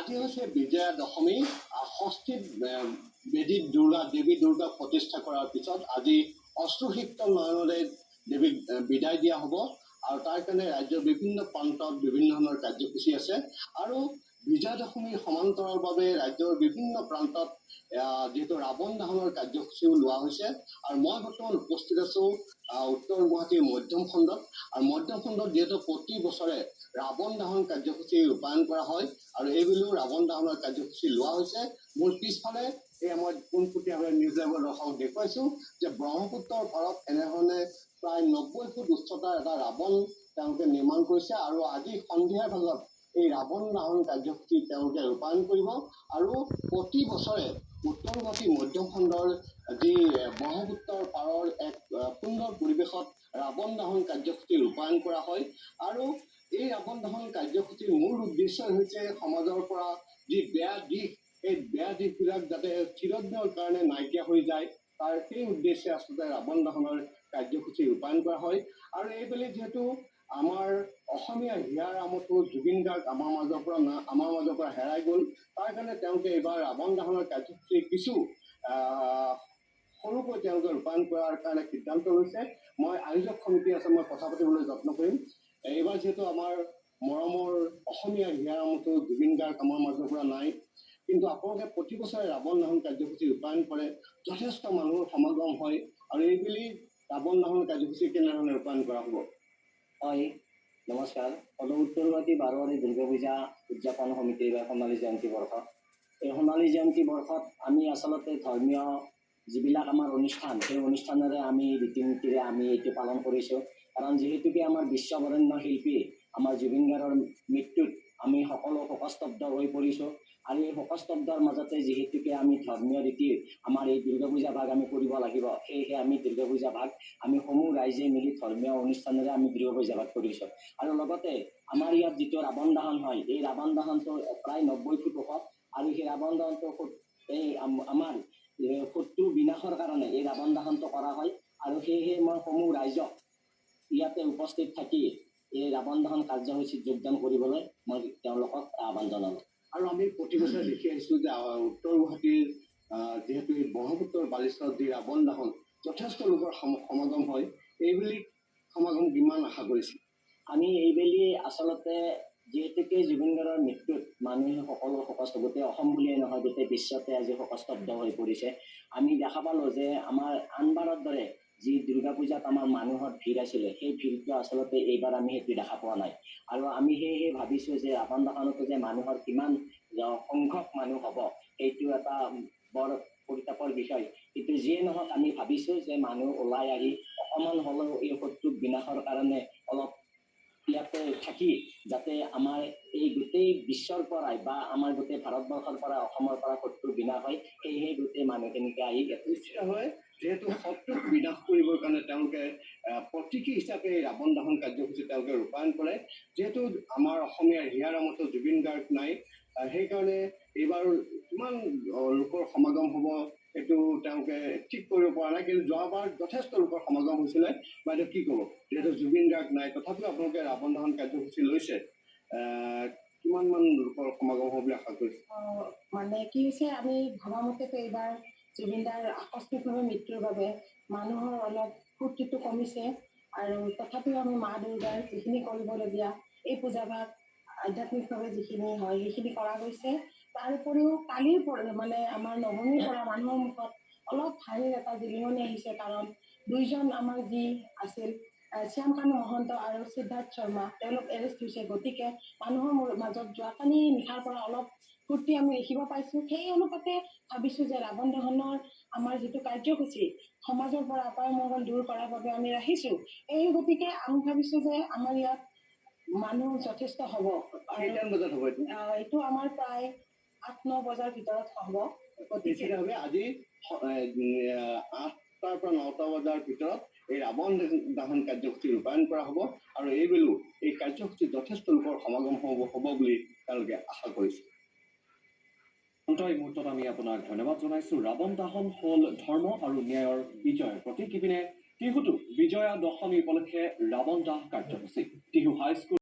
আজি হৈছে বিজয়া দশমী। ষষ্ঠীত দেৱী দুৰ্গা প্ৰতিষ্ঠা কৰাৰ পিছত আজি অশ্ৰুসিক্ত নয়নেৰে দেৱীক বিদায় দিয়া হ'ব আৰু তাৰ কাৰণে ৰাজ্যৰ বিভিন্ন প্ৰান্তত বিভিন্ন ধৰণৰ কাৰ্যসূচী আছে। আৰু বিজয়া দশমীৰ সমান্তৰালভাৱে ৰাজ্যৰ বিভিন্ন প্ৰান্তত যিহেতু ৰাৱণ দহনৰ কাৰ্যসূচীও লোৱা হৈছে। আৰু মই বৰ্তমান উপস্থিত আছোঁ উত্তৰ গুৱাহাটীৰ মধ্যম খণ্ডত। আৰু মধ্যম খণ্ডত যিহেতু প্ৰতি বছৰে ৰাৱণ দহন কাৰ্যসূচী ৰূপায়ণ কৰা হয় আৰু এইবুলিও ৰাৱণ দহনৰ কাৰ্যসূচী লোৱা হৈছে। মোৰ পিছফালে মই পোনপটীয়াভাৱে নিউজ লাইভৰ দৰ্শকক দেখুৱাইছোঁ যে ব্ৰহ্মপুত্ৰৰ পাৰত এনেধৰণে প্ৰায় 90 ফুট উচ্চতাৰ এটা ৰাৱণ তেওঁলোকে নিৰ্মাণ কৰিছে আৰু আজি সন্ধিয়াৰ ভাগত এই ৰাৱণ দহন কাৰ্যসূচী তেওঁলোকে ৰূপায়ণ কৰিব। আৰু প্ৰতি বছৰে উত্তৰ গুৱাহাটী মধ্যম খণ্ডৰ যি ব্ৰহ্মপুত্ৰৰ পাৰৰ এক সুন্দৰ পৰিৱেশত ৰাৱণ দহন কাৰ্যসূচী ৰূপায়ণ কৰা হয়। আৰু এই ৰাৱণ দহন কাৰ্যসূচীৰ মূল উদ্দেশ্য হৈছে সমাজৰ পৰা যি বেয়া দিশ, এই বেয়া দিশবিলাক যাতে চিৰদিনৰ কাৰণে নাইকিয়া হৈ যায়, তাৰ সেই উদ্দেশ্যে আচলতে ৰাৱণ দহনৰ কাৰ্যসূচী ৰূপায়ণ কৰা হয়। আৰু এইবেলি যিহেতু আমাৰ অসমীয়া হিয়াৰ আমঠু জুবিন গাৰ্গ আমাৰ মাজৰ পৰা হেৰাই গ'ল, তাৰ কাৰণে তেওঁলোকে এইবাৰ ৰাৱণ দহনৰ কাৰ্যসূচী কিছু সৰুকৈ তেওঁলোকে ৰূপায়ণ কৰাৰ কাৰণে সিদ্ধান্ত লৈছে। মই আয়োজক সমিতি আছে, মই কথা পাতিবলৈ যত্ন কৰিম। এইবাৰ যিহেতু আমাৰ মৰমৰ অসমীয়া হিয়াৰ আমঠু জুবিন গাৰ্গ আমাৰ মাজৰ পৰা নাই, কিন্তু আপোনালোকে প্ৰতি বছৰে ৰাৱণ দহন কাৰ্যসূচী ৰূপায়ণ কৰে, যথেষ্ট মানুহৰ সমাগম হয়। আৰু এইবেলি ৰাৱণ দহন কাৰ্যসূচী কেনেধৰণে ৰূপায়ণ কৰা হ'ব? হয়, নমস্কাৰ। উত্তৰ গুৱাহাটী বাৰোৱাৰী দুৰ্গা পূজা উদযাপন সমিতিৰ বা সোণালী জয়ন্তী বৰ্ষ। এই সোণালী জয়ন্তী বৰ্ষত আমি আচলতে ধৰ্মীয় যিবিলাক আমাৰ অনুষ্ঠান, সেই অনুষ্ঠানেৰে আমি ৰীতি নীতিৰে আমি এইটো পালন কৰিছোঁ। কাৰণ যিহেতুকে আমাৰ বিশ্ববৰেণ্য শিল্পী আমাৰ জুবিন গাৰ্গৰ মৃত্যুত আমি সকলো শোকস্তব্ধ হৈ পৰিছোঁ। আৰু এই শোকস্তব্ধৰ মাজতে যিহেতুকে আমি ধৰ্মীয় ৰীতিৰ আমাৰ এই দুৰ্গা পূজা ভাগ আমি কৰিব লাগিব, সেয়েহে আমি দুৰ্গা পূজা ভাগ আমি সমূহ ৰাইজে মিলি ধৰ্মীয় অনুষ্ঠানেৰে আমি দুৰ্গা পূজা ভাগ কৰিছোঁ। আৰু লগতে আমাৰ ইয়াত যিটো ৰাৱণ দহন হয়, এই ৰাৱণ দহনটো প্ৰায় 90 ফুট ওখ। আৰু সেই ৰাৱণ দহনটো এই আমাৰ শত্ৰু বিনাশৰ কাৰণে এই ৰাৱণ দহনটো কৰা হয়। আৰু সেয়েহে মই সমূহ ৰাইজক ইয়াতে উপস্থিত থাকি এই ৰাৱণ দহন কাৰ্যসূচীত যোগদান কৰিবলৈ মই তেওঁলোকক আহ্বান জনালোঁ। আৰু আমি প্ৰতি বছৰে দেখি আহিছোঁ যে উত্তৰ গুৱাহাটীৰ যিহেতু এই ব্ৰহ্মপুত্ৰৰ বালিচৰত যি ৰাৱণ দহন যথেষ্ট লোকৰ সমাগম হয়, এইবেলি সমাগম কিমান আশা কৰিছিল? আমি এইবেলি আচলতে যিহেতুকে জুবিন গাৰ্গৰ মৃত্যুত মানুহে সকলো গোটেই অসম বুলিয়েই নহয়, গোটেই বিশ্বতে আজি শোকস্তব্ধ হৈ পৰিছে। আমি দেখা পালোঁ যে আমাৰ আনবাৰৰ দৰে যি দুৰ্গা পূজাত আমাৰ মানুহৰ ভিৰ আছিলে, সেই ভিৰটো আচলতে এইবাৰ আমি সেইটো দেখা পোৱা নাই। আৰু আমি সেয়েহে ভাবিছোঁ যে ৰাৱণ দহনতো যে মানুহৰ কিমান সংখ্যক মানুহ হ'ব, সেইটো এটা বৰ পৰিতাপৰ বিষয়। কিন্তু যিয়ে নহওক আমি ভাবিছোঁ যে মানুহ ওলাই আহি অকণমান হ'লেও এই শত্ৰুক বিনাশৰ কাৰণে অলপ ইয়াতে থাকি যাতে আমাৰ এই গোটেই বিশ্বৰ পৰাই বা আমাৰ গোটেই ভাৰতবৰ্ষৰ পৰা অসমৰ পৰা শত্ৰু বিনাশ হয়, সেয়েহে গোটেই মানুহখিনিকে আহি নিশ্চিত হয় যিহেতু শত্ৰুক বিনাশ কৰিবৰ কাৰণে তেওঁলোকে প্ৰতীকী হিচাপে এই ৰাৱণ দহন কাৰ্যসূচী তেওঁলোকে ৰূপায়ণ কৰে। যিহেতু আমাৰ অসমীয়াৰ হিয়াৰ আমঠু জুবিন গাৰ্গ নাই, সেইকাৰণে এইবাৰ কিমান লোকৰ সমাগম হ'ব এইটো তেওঁলোকে ঠিক কৰিব পৰা নাই। কিন্তু যোৱাবাৰ যথেষ্ট লোকৰ সমাগম হৈছিলে। বাইদেউ কি ক'ব? যিহেতু জুবিন গাৰ্গ নাই, তথাপিও আপোনালোকে ৰাৱণ দহন কাৰ্যসূচী লৈছে, কিমানমান লোকৰ সমাগম হ'ব বুলি আশা কৰিছে? মানে কি হৈছে, আমি ভবামতেতো এইবাৰ জুবিনদাৰ আকস্মিকভাৱে মৃত্যুৰ বাবে মানুহৰ অলপ ফূৰ্তিটো কমিছে। আৰু তথাপিও আমি মা দুৰ্গাৰ যিখিনি কৰিবলগীয়া এই পূজা ভাগ আধ্যাত্মিকভাৱে যিখিনি হয় সেইখিনি কৰা গৈছে। তাৰ উপৰিও কালিৰ পৰা মানে আমাৰ নৱমীৰ পৰা মানুহৰ মুখত অলপ হাঁহিৰ এটা জিলিঙনি আহিছে। কাৰণ দুইজন আমাৰ যি আছিল শ্যামকানু মহন্ত আৰু সিদ্ধাৰ্থ শৰ্মা, তেওঁলোক এৰেষ্ট হৈছে। গতিকে মানুহৰ মাজত যোৱাকালি নিশাৰ পৰা অলপ ফূৰ্তি আমি দেখিব পাইছোঁ। সেই অনুপাতে ভাবিছোঁ যে ৰাৱণ দহনৰ আমাৰ যিটো কাৰ্যসূচী সমাজৰ পৰা অপায়মংগল দূৰ কৰাৰ বাবে আমি ৰাখিছোঁ, এই গতিকে আমি ভাবিছোঁ যে আমাৰ ইয়াত মানুহ যথেষ্ট হ'ব। এইটো আমাৰ প্ৰায় 8-9 বজাৰ ভিতৰত হ'ব। গতিকে আজি 8টাৰ পৰা 9টা বজাৰ ভিতৰত এই ৰাৱণ দহন কাৰ্যসূচী ৰূপায়ণ কৰা হ'ব। আৰু এইবেলিও এই কাৰ্যসূচীত যথেষ্ট লোকৰ সমাগম হ'ব বুলি তেওঁলোকে আশা কৰিছে। এই মুহূৰ্তত আমি আপোনাক ধন্যবাদ জনাইছোঁ। ৰাৱণ দহন হ'ল ধৰ্ম আৰু ন্যায়ৰ বিজয়ৰ প্ৰতীক। ইপিনে টিহুতো বিজয়া দশমী উপলক্ষে ৰাৱণ দাহ কাৰ্যসূচী টিহু হাইস্কুল